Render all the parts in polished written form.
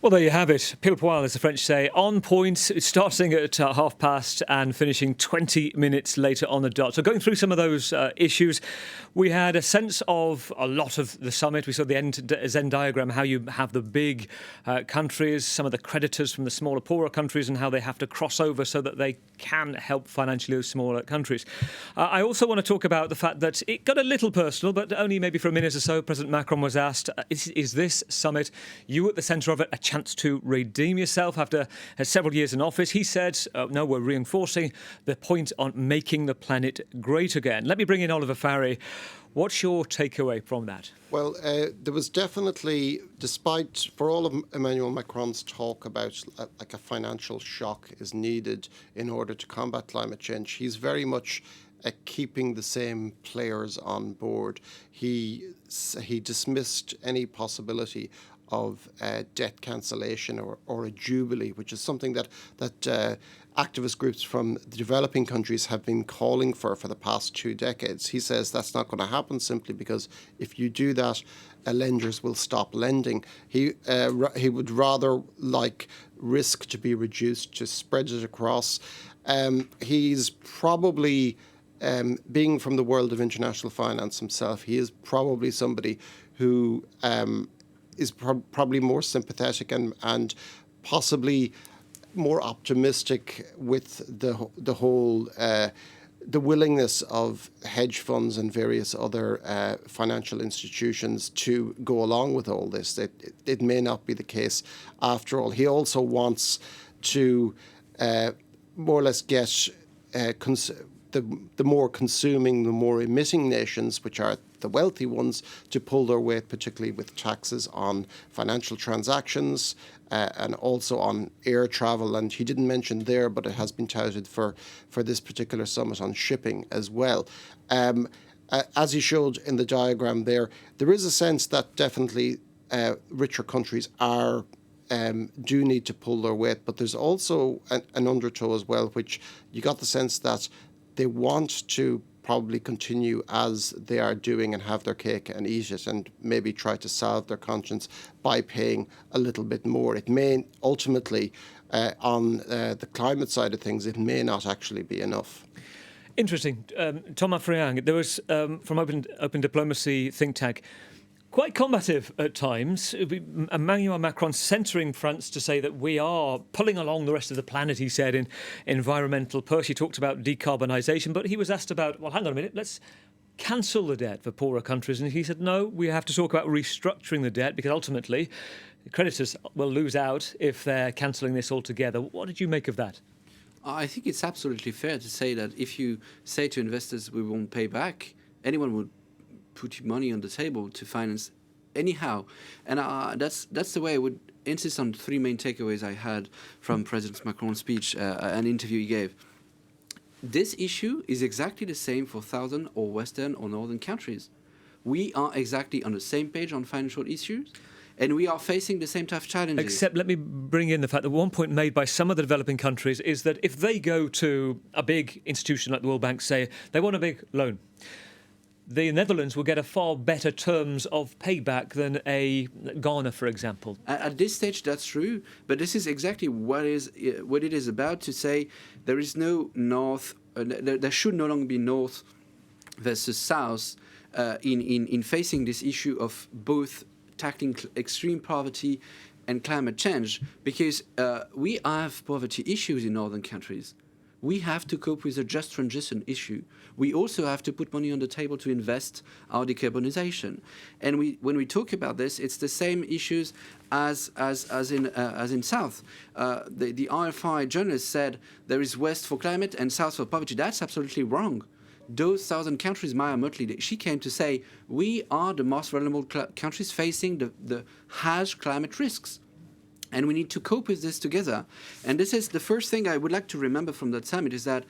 Well, there you have it. Pile poil, as the French say, on point, starting at 5:30 and finishing 20 minutes later on the dot. So going through some of those issues, we had a sense of a lot of the summit. We saw the Venn diagram, how you have the big countries, some of the creditors from the smaller, poorer countries, and how they have to cross over so that they can help financially those smaller countries. I also want to talk about the fact that it got a little personal, but only maybe for a minute or so. President Macron was asked, is this summit, you at the centre of it, a chance to redeem yourself after several years in office? He said, no, we're reinforcing the point on making the planet great again. Let me bring in Oliver Farry. What's your takeaway from that? Well, there was definitely, despite, for all of Emmanuel Macron's talk about like a financial shock is needed in order to combat climate change, he's very much keeping the same players on board. He dismissed any possibility of debt cancellation or a jubilee, which is something that activist groups from the developing countries have been calling for the past 2 decades. He says that's not going to happen simply because if you do that, lenders will stop lending. He would rather like risk to be reduced, to spread it across. He's probably, being from the world of international finance himself, he is probably somebody who is probably more sympathetic and possibly more optimistic with the whole the willingness of hedge funds and various other financial institutions to go along with all this. It may not be the case after all. He also wants to more or less get the more consuming, the more emitting nations, which are the wealthy ones, to pull their weight, particularly with taxes on financial transactions and also on air travel. And he didn't mention there, but it has been touted for this particular summit on shipping as well. As he showed in the diagram there is a sense that definitely richer countries do need to pull their weight, but there's also an undertow as well, which you got the sense that they want to probably continue as they are doing and have their cake and eat it, and maybe try to salve their conscience by paying a little bit more. It may ultimately, on the climate side of things, it may not actually be enough. Interesting. Thomas Friang, there was, from Open Diplomacy think tank, quite combative at times. Emmanuel Macron centering France to say that we are pulling along the rest of the planet, he said, in environmental push. He talked about decarbonisation, but he was asked about, well, hang on a minute, let's cancel the debt for poorer countries. And he said, no, we have to talk about restructuring the debt because ultimately creditors will lose out if they're cancelling this altogether. What did you make of that? I think it's absolutely fair to say that if you say to investors we won't pay back, anyone would put money on the table to finance anyhow. And that's the way I would insist on 3 main takeaways I had from President Macron's speech, an interview he gave. This issue is exactly the same for southern or western or northern countries. We are exactly on the same page on financial issues, and we are facing the same tough challenges. Except let me bring in the fact that one point made by some of the developing countries is that if they go to a big institution like the World Bank, say they want a big loan, the Netherlands will get a far better terms of payback than a Ghana, for example. At this stage, that's true, but this is exactly what it is about, to say there is no north, there should no longer be north versus south in facing this issue of both tackling extreme poverty and climate change, because we have poverty issues in northern countries. We have to cope with a just transition issue. We also have to put money on the table to invest our decarbonization. And when we talk about this, it's the same issues as in South. The RFI journalist said there is West for climate and South for poverty. That's absolutely wrong. Those southern countries, Maya Motley, she came to say, we are the most vulnerable countries facing the harsh climate risks. And we need to cope with this together. And this is the first thing I would like to remember from that summit, is that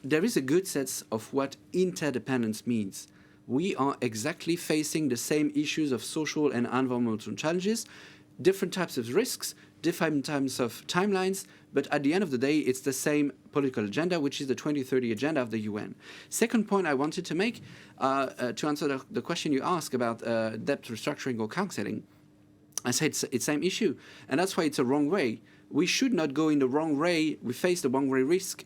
there is a good sense of what interdependence means. We are exactly facing the same issues of social and environmental challenges, different types of risks, different types of timelines, but at the end of the day, it's the same political agenda, which is the 2030 agenda of the UN. Second point I wanted to make, to answer the question you asked about debt restructuring or counseling, I say it's the same issue, and that's why it's a wrong way. We should not go in the wrong way. We face the wrong way risk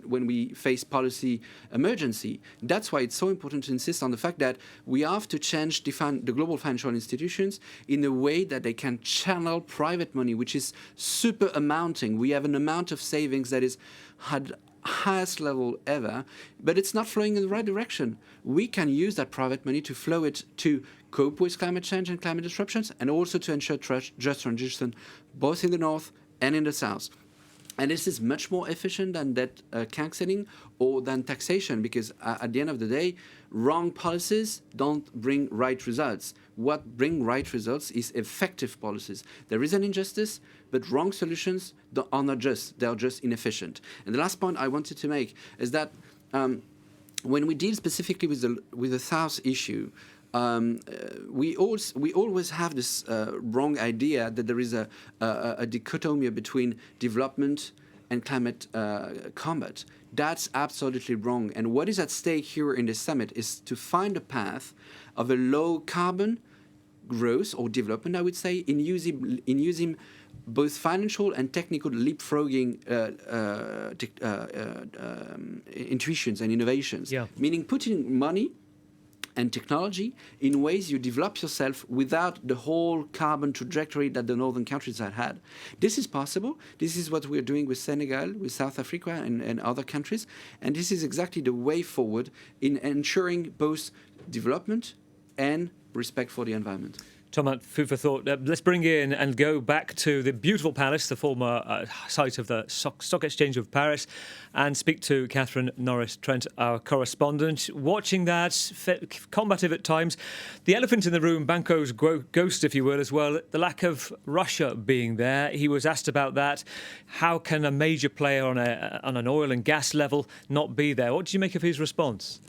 when we face policy emergency. That's why it's so important to insist on the fact that we have to change the global financial institutions in a way that they can channel private money, which is super amounting. We have an amount of savings that is had highest level ever, but it's not flowing in the right direction. We can use that private money to flow it to cope with climate change and climate disruptions, and also to ensure just transition, both in the north and in the south. And this is much more efficient than debt cancelling or than taxation, because at the end of the day, wrong policies don't bring right results. What bring right results is effective policies. There is an injustice, but wrong solutions are not just, they are just inefficient. And the last point I wanted to make is that when we deal specifically with the South issue, we always have this wrong idea that there is a dichotomy between development and climate combat. That's absolutely wrong. And what is at stake here in this summit is to find a path of a low carbon growth or development, I would say, in using both financial and technical leapfrogging intuitions and innovations, meaning putting money and technology in ways you develop yourself without the whole carbon trajectory that the northern countries had had. This is possible. This is what we're doing with Senegal, with South Africa, and other countries. And this is exactly the way forward in ensuring both development and respect for the environment. Thomas, food for thought. Let's bring in and go back to the beautiful palace, the former site of the Stock Exchange of Paris, and speak to Catherine Norris Trent, our correspondent. Watching that, combative at times. The elephant in the room, Banco's ghost, if you will, as well, the lack of Russia being there. He was asked about that. How can a major player on an oil and gas level not be there? What did you make of his response?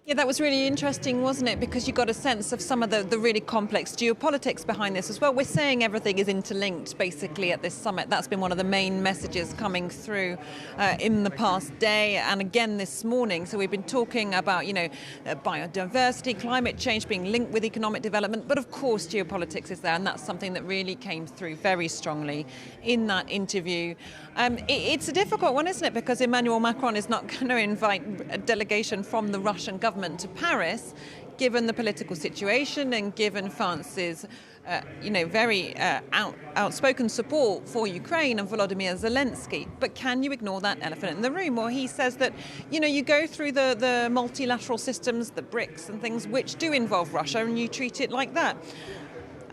Yeah, that was really interesting, wasn't it? Because you got a sense of some of the really complex geopolitics behind this as well. We're saying everything is interlinked, basically, at this summit. That's been one of the main messages coming through in the past day and again this morning. So we've been talking about, biodiversity, climate change being linked with economic development. But of course, geopolitics is there. And that's something that really came through very strongly in that interview. It's a difficult one, isn't it? Because Emmanuel Macron is not going to invite a delegation from the Russian government to Paris, given the political situation and given France's, very outspoken support for Ukraine and Volodymyr Zelensky. But can you ignore that elephant in the room? Well, he says that, you go through the multilateral systems, the BRICS and things which do involve Russia, and you treat it like that.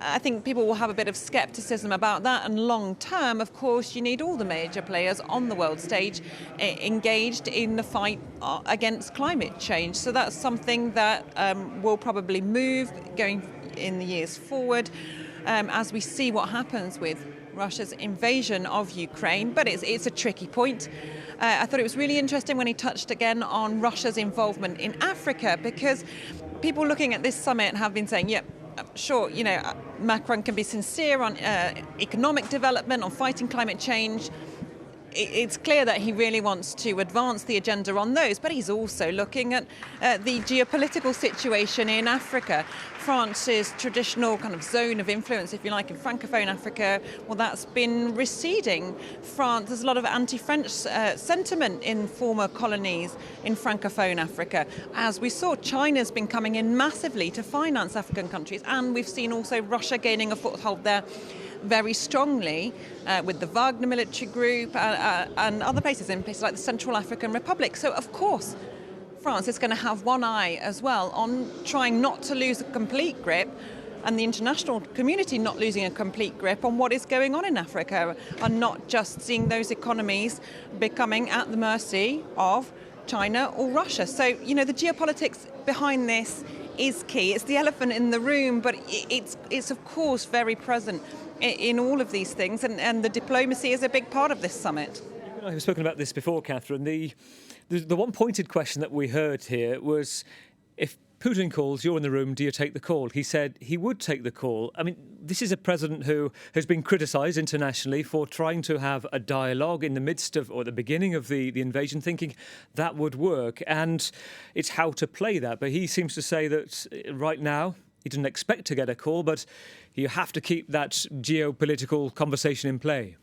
I think people will have a bit of scepticism about that, and long term, of course, you need all the major players on the world stage engaged in the fight against climate change. So that's something that will probably move going in the years forward as we see what happens with Russia's invasion of Ukraine. But it's a tricky point. I thought it was really interesting when he touched again on Russia's involvement in Africa, because people looking at this summit have been saying, sure, Macron can be sincere on economic development, on fighting climate change. It's clear that he really wants to advance the agenda on those, but he's also looking at the geopolitical situation in Africa. France's traditional kind of zone of influence, if you like, in Francophone Africa, well, that's been receding. There's a lot of anti-French sentiment in former colonies in Francophone Africa. As we saw, China's been coming in massively to finance African countries, and we've seen also Russia gaining a foothold there very strongly with the Wagner military group and other places, in places like the Central African Republic. So, of course, France is going to have one eye as well on trying not to lose a complete grip, and the international community not losing a complete grip on what is going on in Africa, and not just seeing those economies becoming at the mercy of China or Russia. So, the geopolitics behind this is key. It's the elephant in the room, but it's of course very present in all of these things, and the diplomacy is a big part of this summit. I've spoken about this before, Catherine. The one pointed question that we heard here was, if Putin calls, you're in the room, do you take the call? He said he would take the call. I mean, this is a president who has been criticised internationally for trying to have a dialogue in the midst of, or the beginning of the invasion, thinking that would work. And it's how to play that. But he seems to say that right now, he didn't expect to get a call, but you have to keep that geopolitical conversation in play.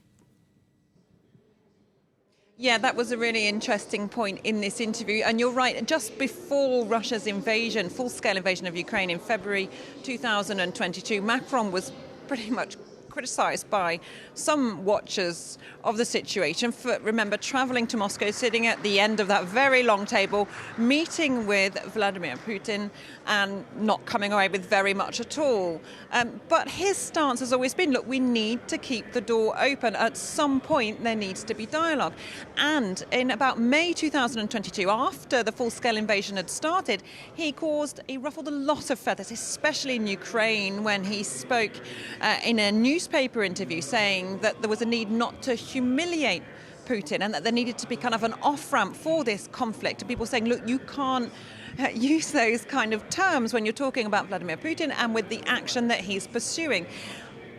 Yeah, that was a really interesting point in this interview. And you're right, just before Russia's invasion, full-scale invasion of Ukraine in February 2022, Macron was pretty much criticised by some watchers of the situation for, remember, travelling to Moscow, sitting at the end of that very long table, meeting with Vladimir Putin and not coming away with very much at all. But his stance has always been, look, we need to keep the door open. At some point, there needs to be dialogue. And in about May 2022, after the full-scale invasion had started, he ruffled a lot of feathers, especially in Ukraine, when he spoke in a newspaper interview saying that there was a need not to humiliate Putin and that there needed to be kind of an off-ramp for this conflict. People saying, look, you can't use those kind of terms when you're talking about Vladimir Putin and with the action that he's pursuing.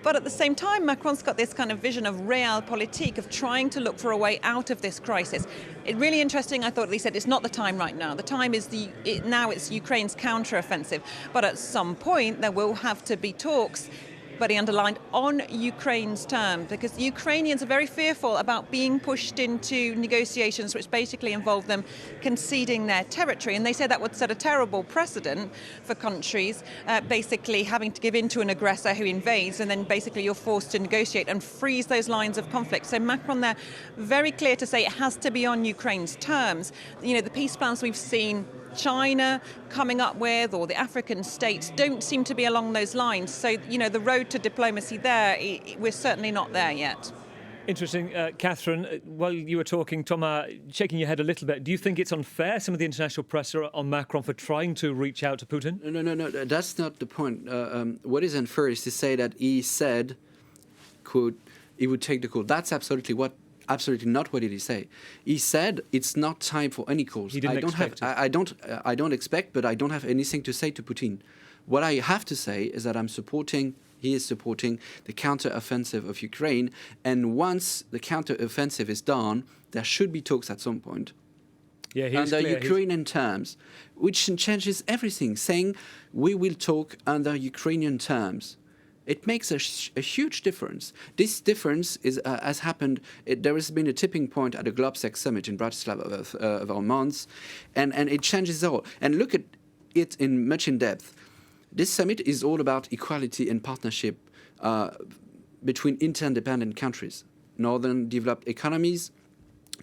But at the same time, Macron's got this kind of vision of realpolitik, of trying to look for a way out of this crisis. It's really interesting, I thought, he said it's not the time right now. The time is now it's Ukraine's counteroffensive. But at some point, there will have to be talks, but he underlined, on Ukraine's terms, because the Ukrainians are very fearful about being pushed into negotiations which basically involve them conceding their territory. And they say that would set a terrible precedent for countries basically having to give in to an aggressor who invades, and then basically you're forced to negotiate and freeze those lines of conflict. So Macron there, very clear to say it has to be on Ukraine's terms. You know, the peace plans we've seen China coming up with, or the African states, don't seem to be along those lines. So, you know, the road to diplomacy there, we're certainly not there yet. Interesting. Catherine, while you were talking, Thomas, shaking your head a little bit, do you think it's unfair, some of the international pressure on Macron for trying to reach out to Putin? No, that's not the point. What is unfair is to say that he said, quote, he would take the call. That's absolutely not what did he say. He said it's not time for any calls. He didn't expect it. I don't expect, but I don't have anything to say to Putin. What I have to say is that he is supporting the counter-offensive of Ukraine, and once the counter-offensive is done, there should be talks at some point. Yeah, under Ukrainian terms, which changes everything, saying we will talk under Ukrainian terms. It makes a huge difference. This difference has happened. There has been a tipping point at the GlobSec summit in Bratislava of our months, and it changes all. And look at it much in depth. This summit is all about equality and partnership between interdependent countries, northern developed economies,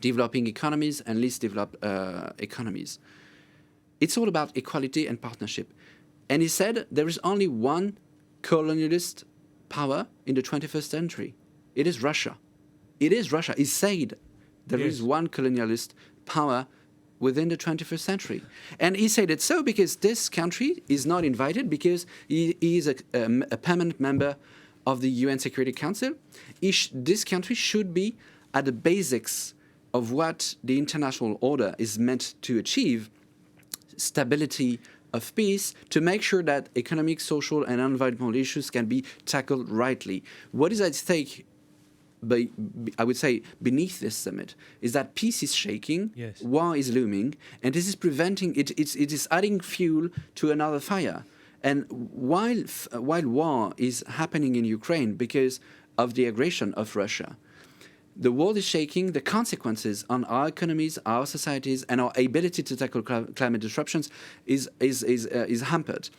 developing economies, and least developed economies. It's all about equality and partnership. And he said there is only one colonialist power in the 21st century. It is Russia. It is Russia. He said there is one colonialist power within the 21st century. And he said it so because this country is not invited, because he is a permanent member of the UN Security Council. This country should be at the basics of what the international order is meant to achieve, stability of peace, to make sure that economic, social, and environmental issues can be tackled rightly. What is at stake, I would say, beneath this summit, is that peace is shaking, war is looming, and this is preventing it. It is adding fuel to another fire. And while war is happening in Ukraine because of the aggression of Russia, the world is shaking. The consequences on our economies, our societies, and our ability to tackle climate disruptions is hampered.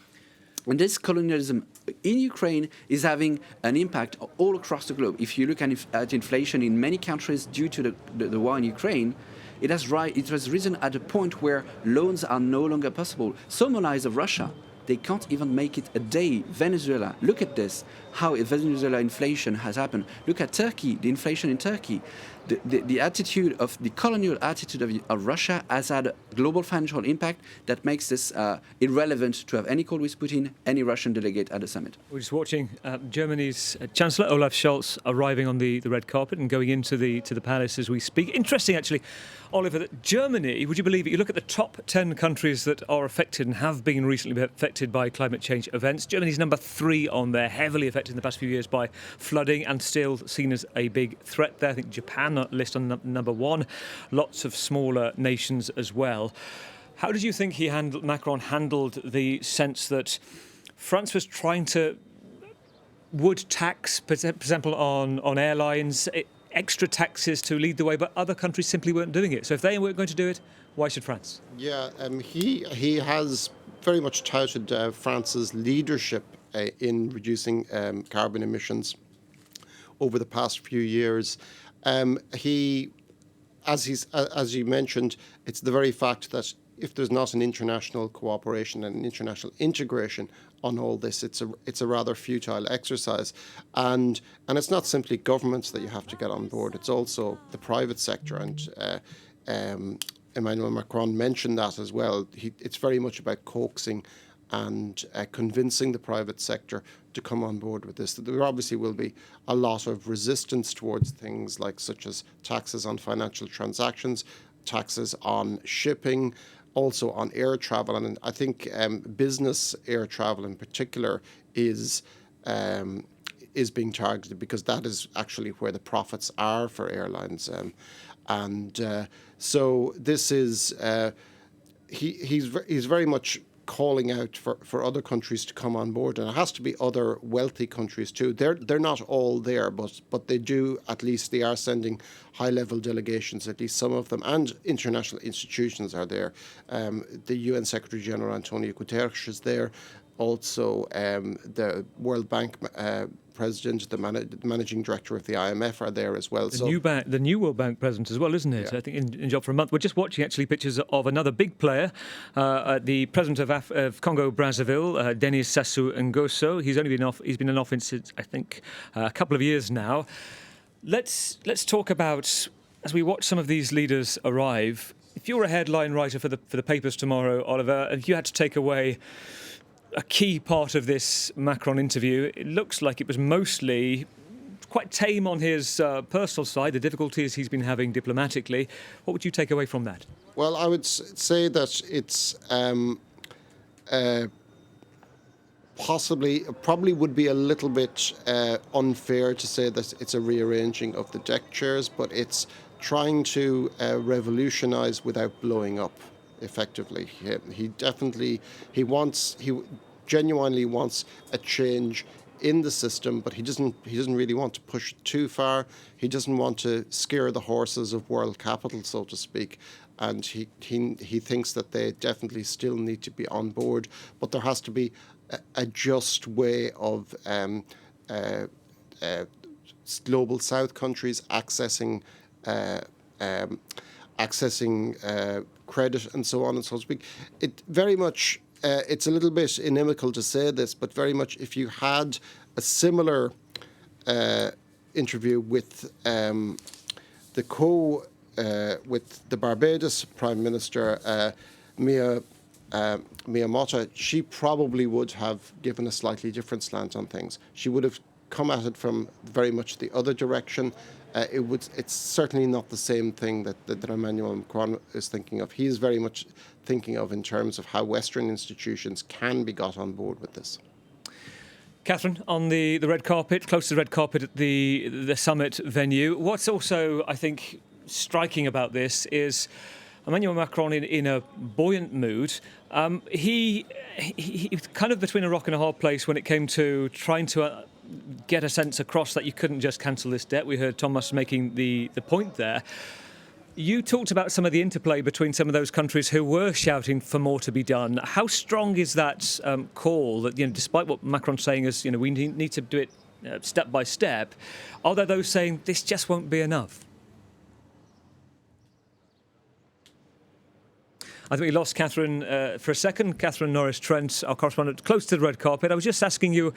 And this colonialism in Ukraine is having an impact all across the globe. If you look at inflation in many countries due to the war in Ukraine, it has risen at a point where loans are no longer possible. Some allies of Russia, they can't even make it a day. Venezuela, look at this, how Venezuela inflation has happened. Look at Turkey, the inflation in Turkey. The attitude of the colonial attitude of Russia has had a global financial impact that makes this irrelevant to have any call with Putin, any Russian delegate at the summit. We're just watching Germany's Chancellor Olaf Scholz arriving on the red carpet and going into the palace as we speak. Interesting, actually, Oliver, that Germany, would you believe it, you look at the top 10 countries that are affected and have been recently affected by climate change events. Germany's number 3 on there, heavily affected in the past few years by flooding and still seen as a big threat there. I think Japan list on number 1, lots of smaller nations as well. How did you think Macron handled the sense that France was trying to would tax, for example, on airlines, extra taxes to lead the way, but other countries simply weren't doing it. So if they weren't going to do it, why should France? Yeah, he has very much touted France's leadership in reducing carbon emissions over the past few years. As you mentioned, it's the very fact that if there's not an international cooperation and an international integration on all this, it's a rather futile exercise. And it's not simply governments that you have to get on board, it's also the private sector. And Emmanuel Macron mentioned that as well. It's very much about coaxing and convincing the private sector to come on board with this. There obviously will be a lot of resistance towards things like such as taxes on financial transactions, taxes on shipping, also on air travel. And I think business air travel in particular is being targeted because that is actually where the profits are for airlines. So this is he's very much calling out for other countries to come on board, and it has to be other wealthy countries too. They're not all there, but they do, at least they are sending high-level delegations, at least some of them, and international institutions are there. The UN Secretary General Antonio Guterres is there. Also, the World Bank president, the managing director of the IMF are there as well. The new World Bank president as well, isn't it? Yeah. I think in job for a month. We're just watching actually pictures of another big player, the president of Congo Brazzaville, Denis Sassou Nguesso. He's been in office since I think a couple of years now. Let's talk about, as we watch some of these leaders arrive. If you're a headline writer for the papers tomorrow, Oliver, if you had to take away a key part of this Macron interview, it looks like it was mostly quite tame on his personal side, the difficulties he's been having diplomatically. What would you take away from that? Well, I would say that it's probably would be a little bit unfair to say that it's a rearranging of the deck chairs, but it's trying to revolutionize without blowing up. Effectively, he genuinely wants a change in the system, but he doesn't really want to push it too far. He doesn't want to scare the horses of world capital, so to speak. And he thinks that they definitely still need to be on board, but there has to be a just way of global South countries accessing credit and so on and so to speak. It very much, it's a little bit inimical to say this, but very much if you had a similar interview with with the Barbados Prime Minister, Mia Mota, she probably would have given a slightly different slant on things. She would have come at it from very much the other direction. It's certainly not the same thing that Emmanuel Macron is thinking of. He is very much thinking of in terms of how Western institutions can be got on board with this. Catherine, on the red carpet, close to the red carpet at the summit venue, what's also, I think, striking about this is Emmanuel Macron in a buoyant mood. He was kind of between a rock and a hard place when it came to trying to get a sense across that you couldn't just cancel this debt. We heard Thomas making the point there. You talked about some of the interplay between some of those countries who were shouting for more to be done. How strong is that call that, despite what Macron's saying is, we need to do it step by step, are there those saying this just won't be enough? I think we lost Catherine for a second. Catherine Norris, Trent, our correspondent, close to the red carpet. I was just asking you,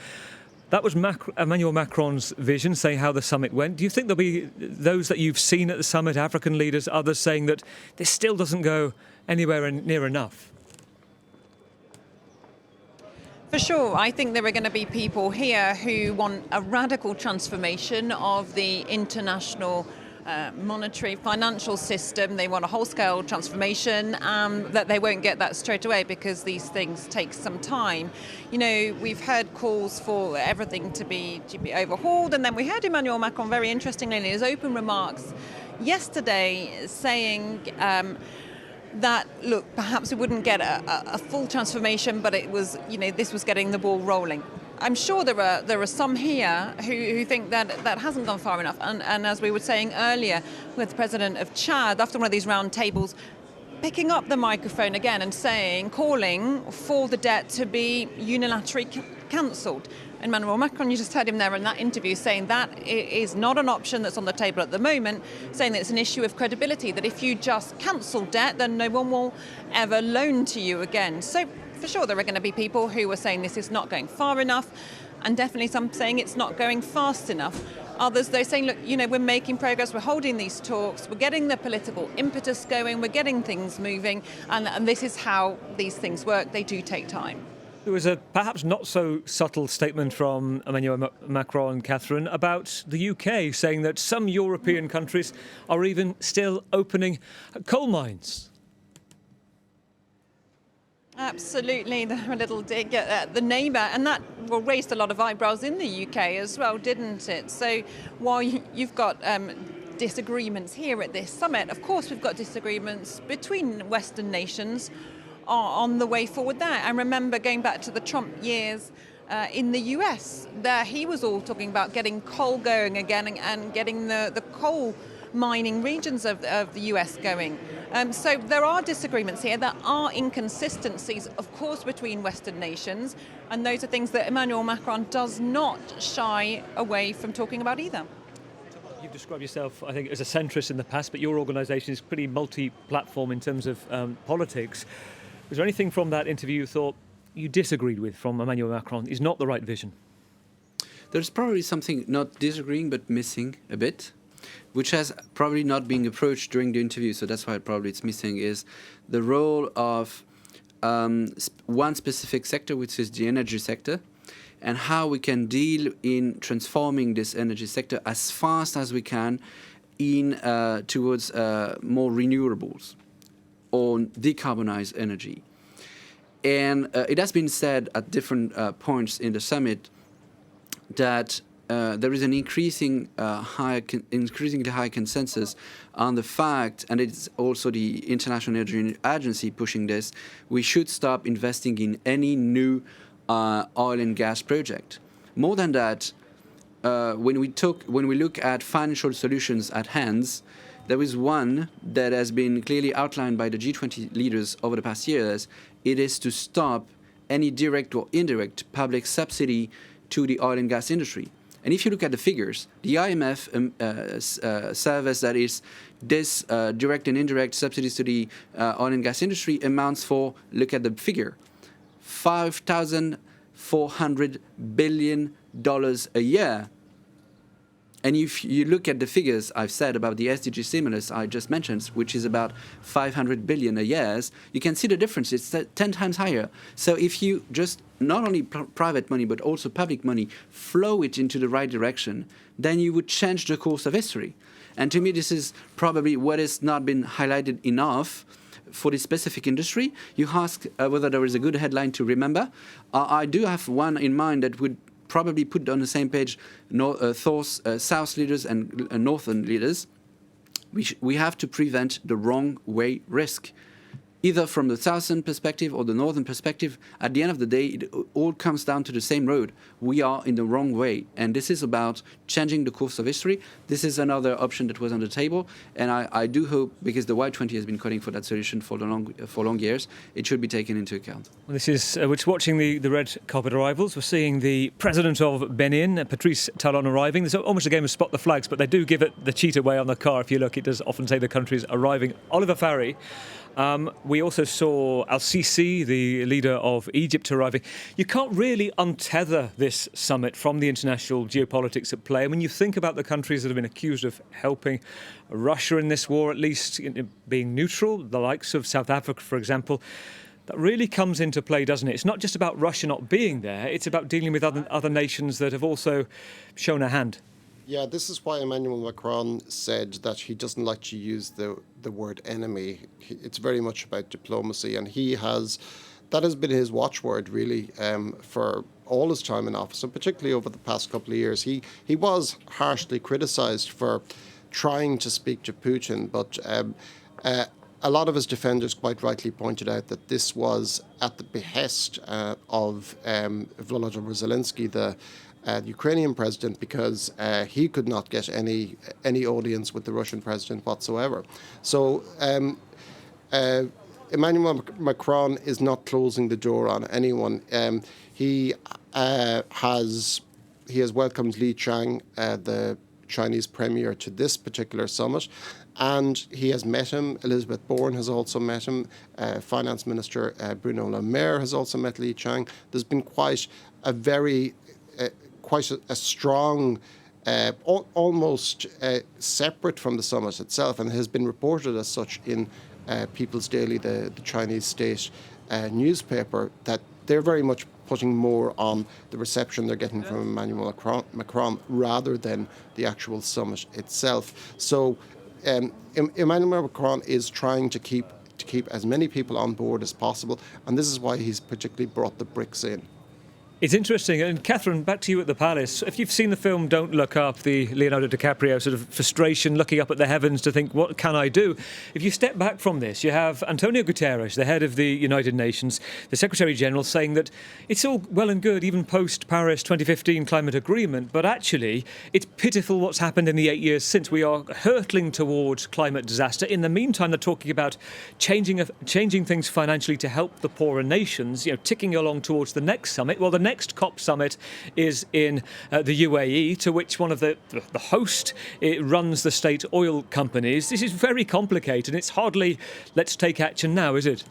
that was Emmanuel Macron's vision, saying how the summit went. Do you think there'll be those that you've seen at the summit, African leaders, others saying that this still doesn't go anywhere near enough? For sure. I think there are going to be people here who want a radical transformation of the international monetary financial system. They want a whole-scale transformation, that they won't get that straight away because these things take some time. We've heard calls for everything to be overhauled, and then we heard Emmanuel Macron very interestingly in his open remarks yesterday saying that, look, perhaps we wouldn't get a full transformation, but it was, this was getting the ball rolling. I'm sure there are some here who think that hasn't gone far enough. And as we were saying earlier with the president of Chad, after one of these round tables, picking up the microphone again and calling for the debt to be unilaterally cancelled. Emmanuel Macron, you just heard him there in that interview saying that is not an option that's on the table at the moment, saying that it's an issue of credibility, that if you just cancel debt, then no one will ever loan to you again. So for sure there are going to be people who are saying this is not going far enough, and definitely some saying it's not going fast enough. Others, though, saying, look, we're making progress, we're holding these talks, we're getting the political impetus going, we're getting things moving, and this is how these things work. They do take time. There was a perhaps not so subtle statement from Emmanuel Macron, Catherine, about the UK, saying that some European countries are even still opening coal mines. Absolutely, a little dig at the neighbour, and that raised a lot of eyebrows in the UK as well, didn't it? So while you've got disagreements here at this summit, of course we've got disagreements between Western nations on the way forward there. And remember, going back to the Trump years in the US, there he was all talking about getting coal going again and getting the coal mining regions of the US going. So there are disagreements here. There are inconsistencies, of course, between Western nations, and those are things that Emmanuel Macron does not shy away from talking about either. You've described yourself, I think, as a centrist in the past, but your organisation is pretty multi-platform in terms of politics. Was there anything from that interview you thought you disagreed with from Emmanuel Macron is not the right vision? There's probably something not disagreeing but missing a bit, which has probably not been approached during the interview, so that's why probably it's missing, is the role of one specific sector, which is the energy sector, and how we can deal in transforming this energy sector as fast as we can towards more renewables or decarbonized energy. And it has been said at different points in the summit that there is an increasingly high consensus on the fact, and it's also the International Energy Agency pushing this, we should stop investing in any new oil and gas project. More than that, when we look at financial solutions at hand, there is one that has been clearly outlined by the G20 leaders over the past years. It is to stop any direct or indirect public subsidy to the oil and gas industry. And if you look at the figures, the IMF surveys that is this direct and indirect subsidies to the oil and gas industry amounts for, look at the figure, $5,400 billion a year. And if you look at the figures I've said about the SDG stimulus I just mentioned, which is about 500 billion a year, you can see the difference. It's 10 times higher. So if you just not only private money but also public money flow it into the right direction, then you would change the course of history. And to me, this is probably what has not been highlighted enough for this specific industry. You ask whether there is a good headline to remember. I do have one in mind that would probably put on the same page South leaders and Northern leaders. We have to prevent the wrong way risk. Either from the southern perspective or the northern perspective, at the end of the day, it all comes down to the same road. We are in the wrong way. And this is about changing the course of history. This is another option that was on the table. And I do hope, because the Y20 has been calling for that solution for long years, it should be taken into account. Well, this is, we're watching the red carpet arrivals. We're seeing the president of Benin, Patrice Talon, arriving. There's almost a game of spot the flags, but they do give it the cheat away on the car. If you look, it does often say the country's arriving. Oliver Farry. We also saw Al-Sisi, the leader of Egypt, arriving. You can't really untether this summit from the international geopolitics at play. When you think about the countries that have been accused of helping Russia in this war, at least being neutral, the likes of South Africa, for example, that really comes into play, doesn't it? It's not just about Russia not being there. It's about dealing with other nations that have also shown a hand. Yeah, this is why Emmanuel Macron said that he doesn't like to use the word enemy. It's very much about diplomacy, and that has been his watchword really for all his time in office, and particularly over the past couple of years. He was harshly criticised for trying to speak to Putin, but a lot of his defenders quite rightly pointed out that this was at the behest of Volodymyr Zelensky, the Ukrainian president, because he could not get any audience with the Russian president whatsoever. So Emmanuel Macron is not closing the door on anyone. He has welcomed Li Qiang, the Chinese premier, to this particular summit, and he has met him. Elizabeth Bourne has also met him. Finance Minister Bruno Le Maire has also met Li Qiang. There's been quite a strong, almost separate from the summit itself, and has been reported as such in People's Daily, the Chinese state newspaper, that they're very much putting more on the reception they're getting from Emmanuel Macron rather than the actual summit itself. So Emmanuel Macron is trying to keep as many people on board as possible, and this is why he's particularly brought the BRICS in. It's interesting. And Catherine, back to you at the Palace. If you've seen the film Don't Look Up, the Leonardo DiCaprio sort of frustration, looking up at the heavens to think, what can I do? If you step back from this, you have Antonio Guterres, the head of the United Nations, the Secretary General, saying that it's all well and good, even post-Paris 2015 climate agreement, but actually it's pitiful what's happened in the 8 years since. We are hurtling towards climate disaster. In the meantime, they're talking about changing things financially to help the poorer nations, ticking along towards the next summit. Well, the next COP summit is in the UAE, to which one of the host runs the state oil companies. This is very complicated. It's hardly let's take action now, is it?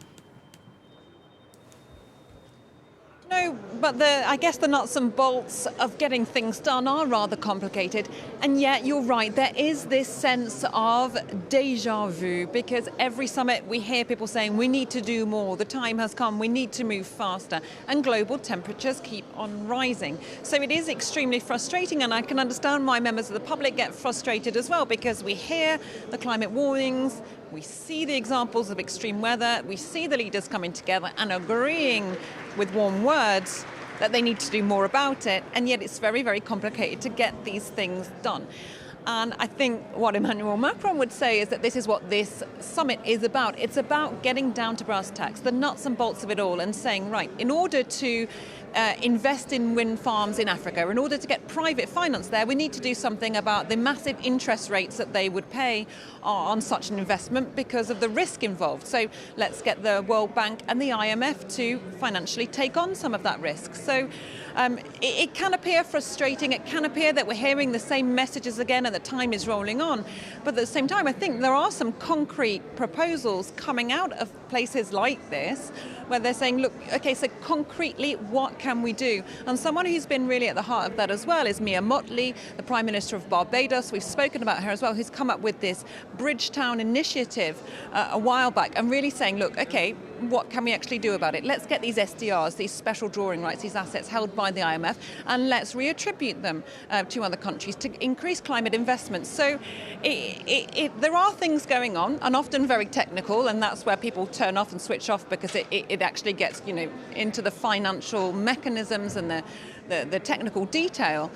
No, but I guess the nuts and bolts of getting things done are rather complicated. And yet, you're right, there is this sense of deja vu, because every summit we hear people saying we need to do more, the time has come, we need to move faster, and global temperatures keep on rising. So it is extremely frustrating, and I can understand why members of the public get frustrated as well, because we hear the climate warnings, we see the examples of extreme weather, we see the leaders coming together and agreeing with warm words that they need to do more about it, and yet it's very, very complicated to get these things done. And I think what Emmanuel Macron would say is that this is what this summit is about. It's about getting down to brass tacks, the nuts and bolts of it all, and saying, right, in order to invest in wind farms in Africa, in order to get private finance there, we need to do something about the massive interest rates that they would pay on such an investment because of the risk involved. So let's get the World Bank and the IMF to financially take on some of that risk. So it can appear frustrating. It can appear that we're hearing the same messages again and the time is rolling on. But at the same time, I think there are some concrete proposals coming out of places like this where they're saying, look, okay, so concretely, what can we do? And someone who's been really at the heart of that as well is Mia Mottley, the Prime Minister of Barbados. We've spoken about her as well, who's come up with this Bridgetown initiative a while back and really saying, look, okay, what can we actually do about it? Let's get these SDRs, these special drawing rights, these assets held by the IMF, and let's reattribute them to other countries to increase climate investment. So there are things going on, and often very technical, and that's where people turn off and switch off because it actually gets into the financial mechanisms and the technical detail.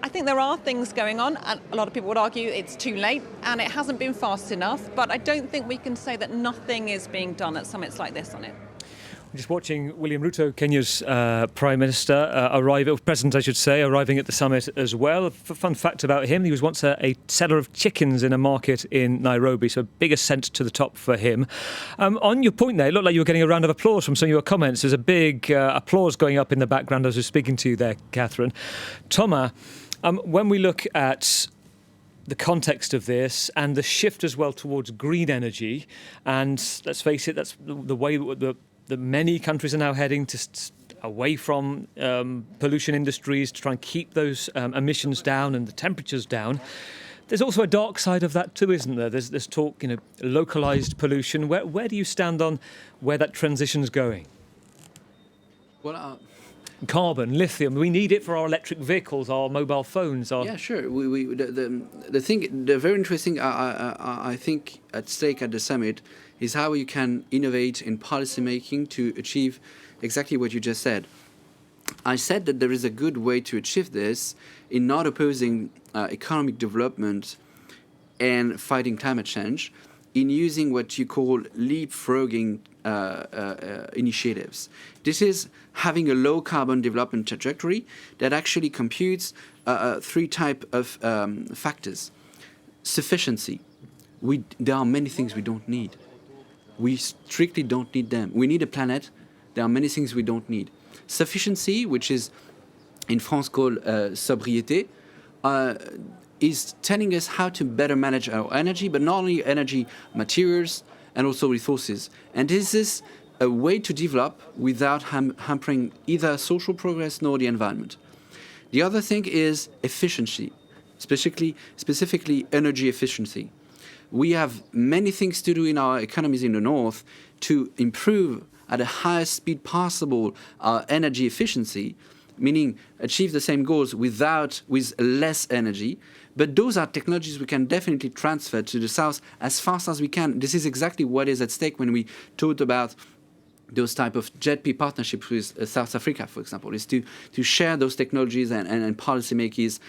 I think there are things going on, and a lot of people would argue it's too late and it hasn't been fast enough, but I don't think we can say that nothing is being done at summits like this on it. We're just watching William Ruto, Kenya's Prime Minister, President, I should say, arriving at the summit as well. A fun fact about him, he was once a seller of chickens in a market in Nairobi, so a big ascent to the top for him. On your point there, it looked like you were getting a round of applause from some of your comments. There's a big applause going up in the background as I was speaking to you there, Catherine. Thomas, when we look at the context of this and the shift as well towards green energy, and let's face it, that's the way that many countries are now heading away from pollution industries to try and keep those emissions down and the temperatures down. There's also a dark side of that too, isn't there? There's talk, localized pollution. Where do you stand on where that transition's going? Well, carbon, lithium, we need it for our electric vehicles, our mobile phones. Yeah, sure. The very interesting, I think, at stake at the summit is how you can innovate in policy making to achieve exactly what you just said. I said that there is a good way to achieve this in not opposing economic development and fighting climate change. in using what you call leapfrogging initiatives. This is having a low carbon development trajectory that actually computes three types of factors. Sufficiency. There are many things we don't need. We strictly don't need them. We need a planet. There are many things we don't need. Sufficiency, which is in France called sobriété, is telling us how to better manage our energy, but not only energy, materials, and also resources. And this is a way to develop without hampering either social progress nor the environment. The other thing is efficiency, specifically energy efficiency. We have many things to do in our economies in the north to improve at the highest speed possible our energy efficiency, meaning achieve the same goals with less energy. But those are technologies we can definitely transfer to the south as fast as we can. This is exactly what is at stake when we talked about those type of JETP partnerships with South Africa, for example, is to share those technologies and policies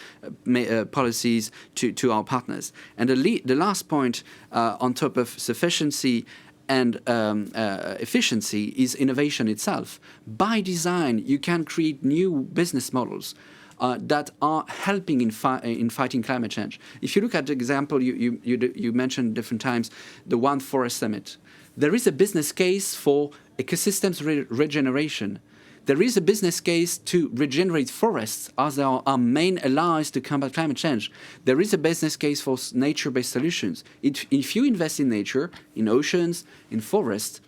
to our partners. And the last point on top of sufficiency and efficiency is innovation itself. By design, you can create new business models that are helping in fighting climate change. If you look at the example you mentioned different times, the One Forest Summit, there is a business case for ecosystems regeneration. There is a business case to regenerate forests as they are our main allies to combat climate change. There is a business case for nature-based solutions. If you invest in nature, in oceans, in forests,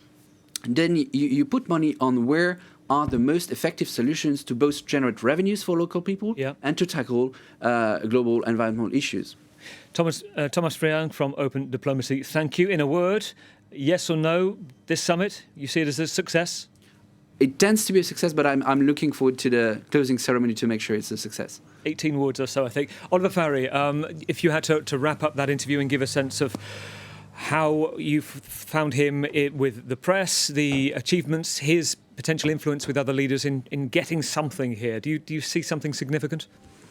then you put money on where are the most effective solutions to both generate revenues for local people and to tackle global environmental issues. Thomas Friang from Open Diplomacy, thank you. In a word, yes or no, this summit, you see it as a success? It tends to be a success, but I'm looking forward to the closing ceremony to make sure it's a success. 18 words or so, I think. Oliver Farry, if you had to wrap up that interview and give a sense of how you found him with the press, the achievements, his potential influence with other leaders in getting something here, do you see something significant?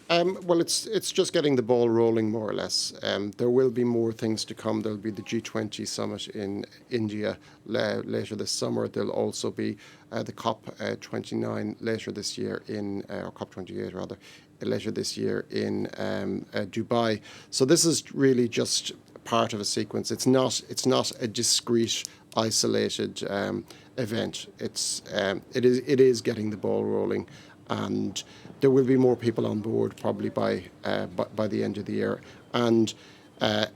Well, it's just getting the ball rolling, more or less. There will be more things to come. There'll be the G20 summit in India later this summer. There'll also be the COP29 later this year or COP28 rather, later this year in Dubai. So this is really just part of a sequence. It's not a discrete, isolated event. It is getting the ball rolling, and there will be more people on board probably by the end of the year. And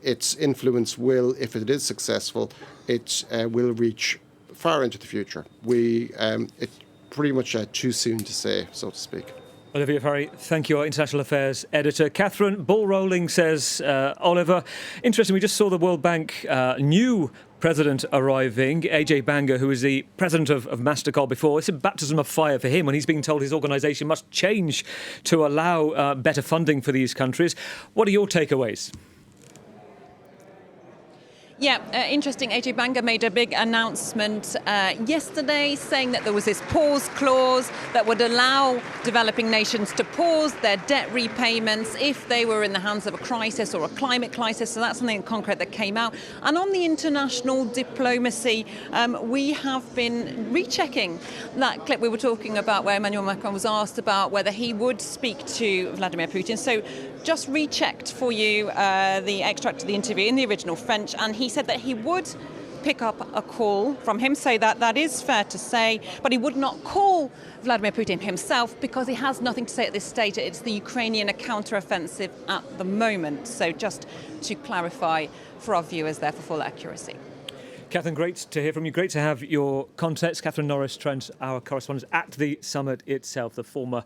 its influence will, if it is successful, it will reach far into the future. It's pretty much too soon to say, so to speak. Oliver Farry, thank you, our International Affairs editor. Catherine, ball rolling, says Oliver. Interesting, we just saw the World Bank new president arriving, Ajay Banga, who was the president of MasterCard before. It's a baptism of fire for him when he's being told his organisation must change to allow better funding for these countries. What are your takeaways? Yeah, interesting. Ajay Banga made a big announcement yesterday saying that there was this pause clause that would allow developing nations to pause their debt repayments if they were in the hands of a crisis or a climate crisis. So that's something concrete that came out. And on the international diplomacy, we have been rechecking that clip we were talking about where Emmanuel Macron was asked about whether he would speak to Vladimir Putin. So just rechecked for you the extract of the interview in the original French, and he said that he would pick up a call from him, so that is fair to say, but he would not call Vladimir Putin himself because he has nothing to say at this stage. It's the Ukrainian counter-offensive at the moment. So just to clarify for our viewers there for full accuracy. Catherine, great to hear from you. Great to have your context. Catherine Norris, Trent, our correspondent at the summit itself, the former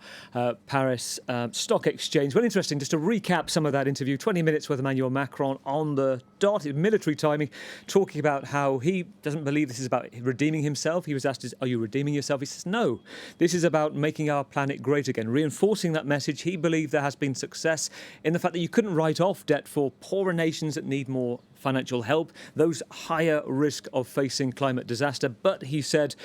Paris Stock Exchange. Well, interesting, just to recap some of that interview, 20 minutes with Emmanuel Macron on the dot, military timing, talking about how he doesn't believe this is about redeeming himself. He was asked, are you redeeming yourself? He says, no, this is about making our planet great again, reinforcing that message. He believed there has been success in the fact that you couldn't write off debt for poorer nations that need more financial help, those higher risk risk of facing climate disaster. But he said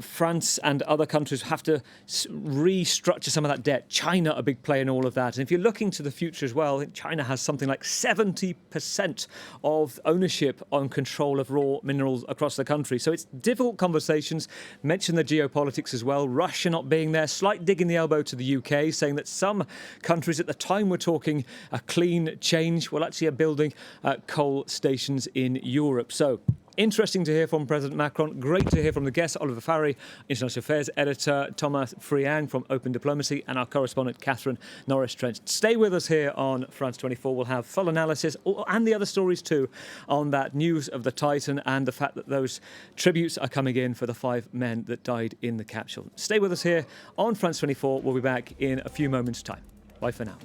France and other countries have to restructure some of that debt. China, a big player in all of that. And if you're looking to the future as well, China has something like 70% of ownership on control of raw minerals across the country. So it's difficult conversations. Mention the geopolitics as well. Russia not being there. Slight dig in the elbow to the UK, saying that some countries at the time we're talking a clean change, well, actually are building coal stations in Europe. So interesting to hear from President Macron. Great to hear from the guests, Oliver Farry, International Affairs Editor, Thomas Friang from Open Diplomacy, and our correspondent, Catherine Norris Trent. Stay with us here on France 24. We'll have full analysis and the other stories too on that news of the Titan and the fact that those tributes are coming in for the 5 men that died in the capsule. Stay with us here on France 24. We'll be back in a few moments' time. Bye for now.